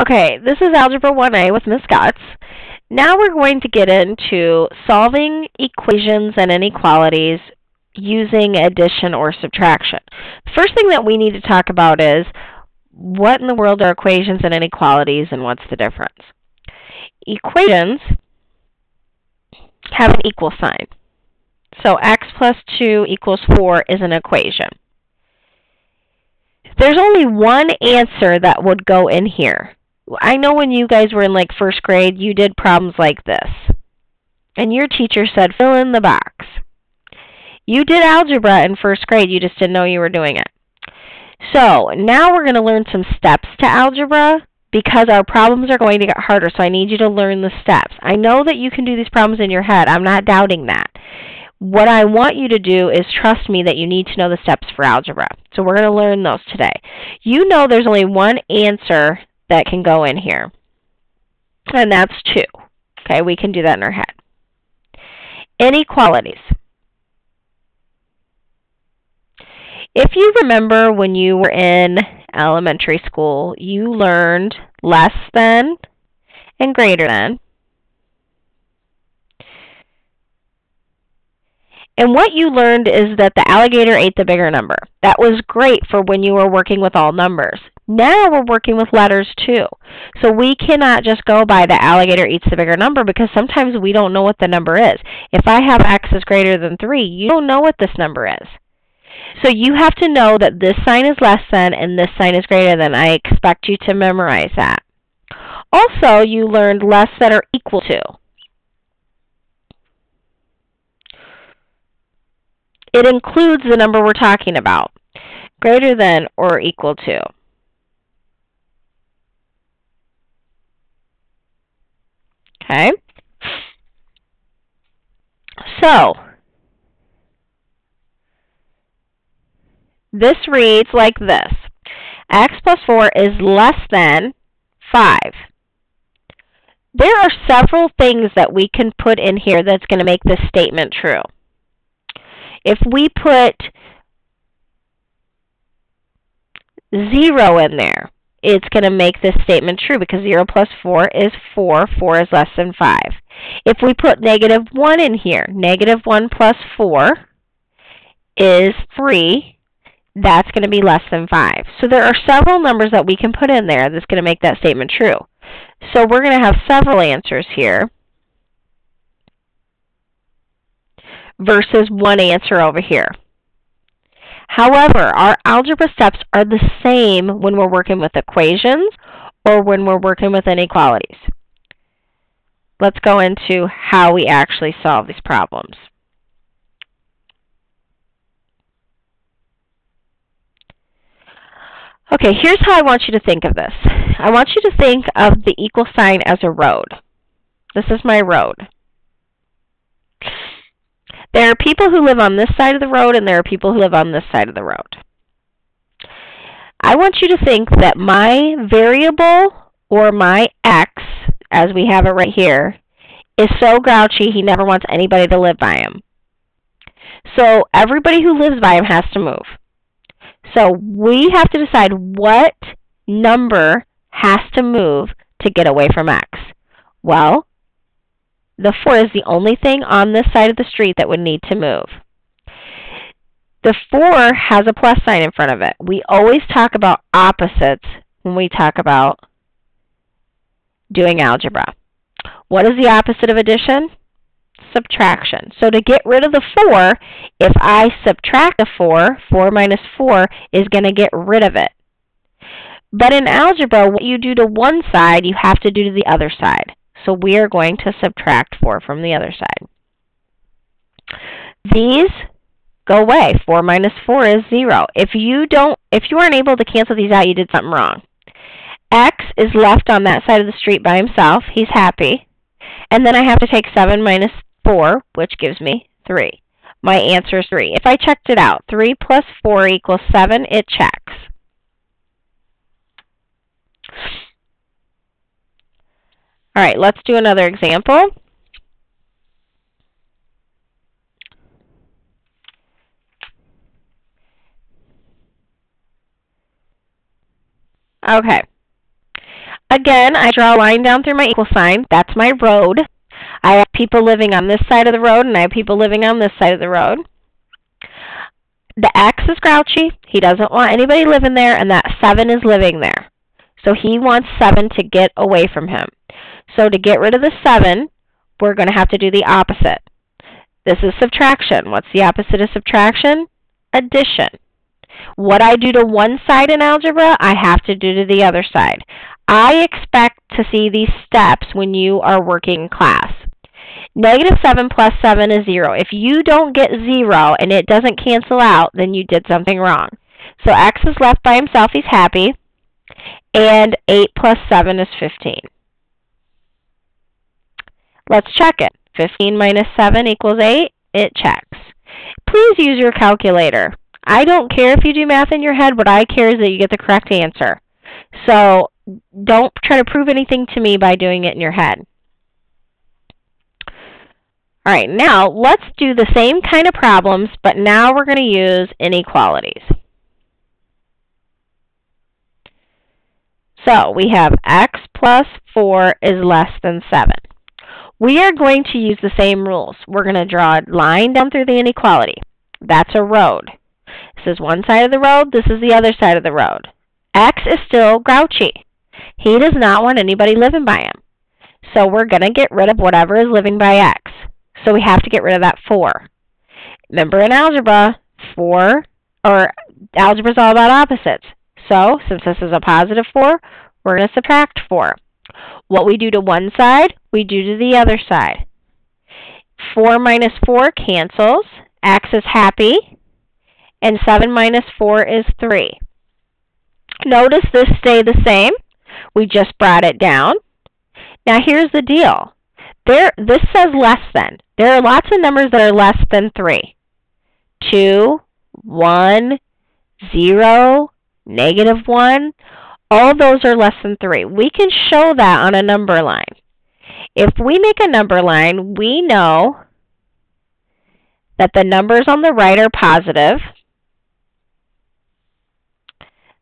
Okay, this is Algebra 1A with Ms. Gotts. Now we're going to get into solving equations and inequalities using addition or subtraction. The first thing that we need to talk about is what in the world are equations and inequalities and what's the difference? Equations have an equal sign. So x plus 2 equals 4 is an equation. There's only one answer that would go in here. I know when you guys were in like first grade, you did problems like this. And your teacher said, fill in the box. You did algebra in first grade, you just didn't know you were doing it. So now we're going to learn some steps to algebra because our problems are going to get harder, so I need you to learn the steps. I know that you can do these problems in your head. I'm not doubting that. What I want you to do is trust me that you need to know the steps for algebra. So we're going to learn those today. You know there's only one answer that can go in here, and that's 2. Okay, we can do that in our head. Inequalities. If you remember when you were in elementary school, you learned less than and greater than. And what you learned is that the alligator ate the bigger number. That was great for when you were working with all numbers. Now we're working with letters too. So we cannot just go by the alligator eats the bigger number because sometimes we don't know what the number is. If I have x is greater than 3, you don't know what this number is. So you have to know that this sign is less than and this sign is greater than. I expect you to memorize that. Also, you learned less than or equal to. It includes the number we're talking about, greater than or equal to. Okay? So, this reads like this. X plus 4 is less than 5. There are several things that we can put in here that's going to make this statement true. If we put 0 in there, it's going to make this statement true because 0 plus 4 is 4. 4 is less than 5. If we put negative 1 in here, negative 1 plus 4 is 3. That's going to be less than 5. So there are several numbers that we can put in there that's going to make that statement true. So we're going to have several answers here versus one answer over here. However, our algebra steps are the same when we're working with equations or when we're working with inequalities. Let's go into how we actually solve these problems. Okay, here's how I want you to think of this. I want you to think of the equal sign as a road. This is my road. There are people who live on this side of the road, and there are people who live on this side of the road. I want you to think that my variable, or my x, as we have it right here, is so grouchy he never wants anybody to live by him. So everybody who lives by him has to move. So we have to decide what number has to move to get away from x. Well, the 4 is the only thing on this side of the street that would need to move. The 4 has a plus sign in front of it. We always talk about opposites when we talk about doing algebra. What is the opposite of addition? Subtraction. So to get rid of the 4, if I subtract the 4, 4 minus 4 is going to get rid of it. But in algebra, what you do to one side, you have to do to the other side. So we are going to subtract 4 from the other side. These go away. 4 minus 4 is 0. If you aren't able to cancel these out, you did something wrong. X is left on that side of the street by himself. He's happy. And then I have to take 7 minus 4, which gives me 3. My answer is 3. If I checked it out, 3 plus 4 equals 7, it checks. All right, let's do another example. Okay. Again, I draw a line down through my equal sign. That's my road. I have people living on this side of the road, and I have people living on this side of the road. The X is grouchy. He doesn't want anybody living there, and that 7 is living there. So he wants 7 to get away from him. So to get rid of the 7, we're going to have to do the opposite. This is subtraction. What's the opposite of subtraction? Addition. What I do to one side in algebra, I have to do to the other side. I expect to see these steps when you are working in class. Negative 7 plus 7 is 0. If you don't get 0 and it doesn't cancel out, then you did something wrong. So X is left by himself. He's happy. And 8 plus 7 is 15. Let's check it. 15 minus 7 equals 8. It checks. Please use your calculator. I don't care if you do math in your head. What I care is that you get the correct answer. So don't try to prove anything to me by doing it in your head. All right, now let's do the same kind of problems, but now we're going to use inequalities. So we have x plus 4 is less than 7. We are going to use the same rules. We're going to draw a line down through the inequality. That's a road. This is one side of the road. This is the other side of the road. X is still grouchy. He does not want anybody living by him. So we're going to get rid of whatever is living by X. So we have to get rid of that 4. Remember in algebra, algebra is all about opposites. So since this is a positive 4, we're going to subtract 4. What we do to one side, we do to the other side. 4 minus 4 cancels. X is happy. And 7 minus 4 is 3. Notice this stayed the same. We just brought it down. Now here's the deal. This says less than. There are lots of numbers that are less than 3. 2, 1, 0, negative 1. All those are less than 3. We can show that on a number line. If we make a number line, we know that the numbers on the right are positive.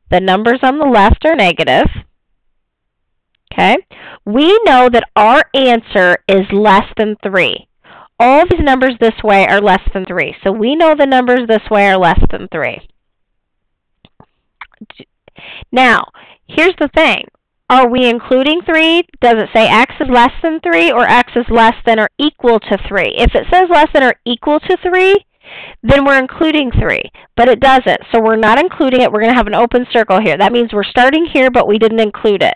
The numbers on the left are negative. Okay? We know that our answer is less than 3. All these numbers this way are less than 3. So we know the numbers this way are less than 3. Now, here's the thing. Are we including 3? Does it say x is less than 3 or x is less than or equal to 3? If it says less than or equal to 3, then we're including 3. But it doesn't, so we're not including it. We're going to have an open circle here. That means we're starting here, but we didn't include it.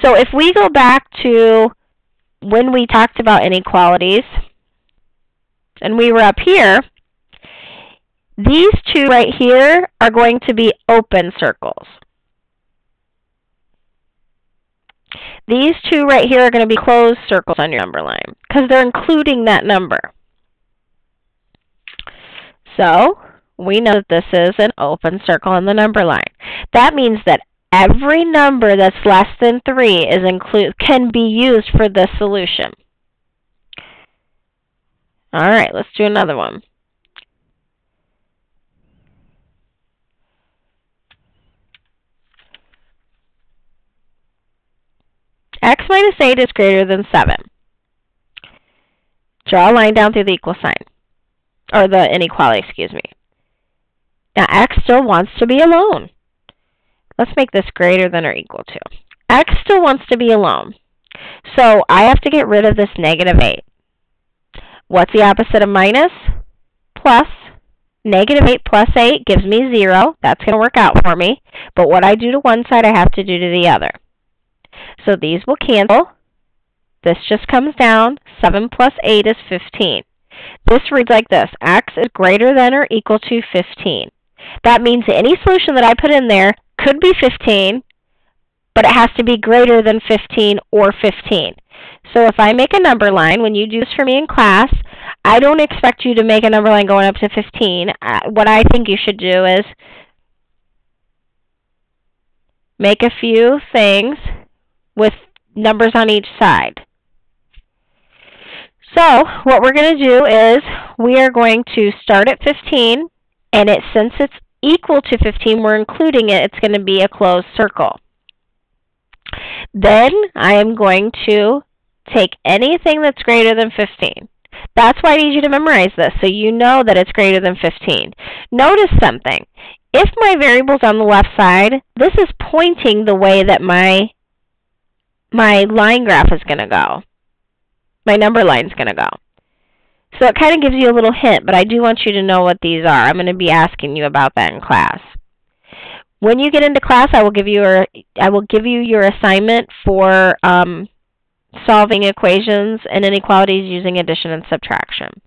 So if we go back to when we talked about inequalities, and we were up here, these two right here are going to be open circles. These two right here are going to be closed circles on your number line because they're including that number. So we know that this is an open circle on the number line. That means that every number that's less than 3 can be used for this solution. All right, let's do another one. X minus 8 is greater than 7. Draw a line down through the equal sign, or the inequality, excuse me. Now X still wants to be alone. Let's make this greater than or equal to. X still wants to be alone. So I have to get rid of this negative 8. What's the opposite of minus? Plus. Negative 8 plus 8 gives me 0. That's going to work out for me. But what I do to one side, I have to do to the other. So these will cancel. This just comes down. 7 plus 8 is 15. This reads like this. X is greater than or equal to 15. That means that any solution that I put in there could be 15, but it has to be greater than 15 or 15. So if I make a number line, when you do this for me in class, I don't expect you to make a number line going up to 15. What I think you should do is make a few things with numbers on each side. So what we're going to do is we are going to start at 15, and since it's equal to 15, we're including it. It's going to be a closed circle. then I am going to take anything that's greater than 15. That's why I need you to memorize this, so you know that it's greater than 15. Notice something. If my variable's on the left side, this is pointing the way that my line graph is going to go. My number line is going to go. So it kind of gives you a little hint, but I do want you to know what these are. I'm going to be asking you about that in class. When you get into class, I will give you your assignment for solving equations and inequalities using addition and subtraction.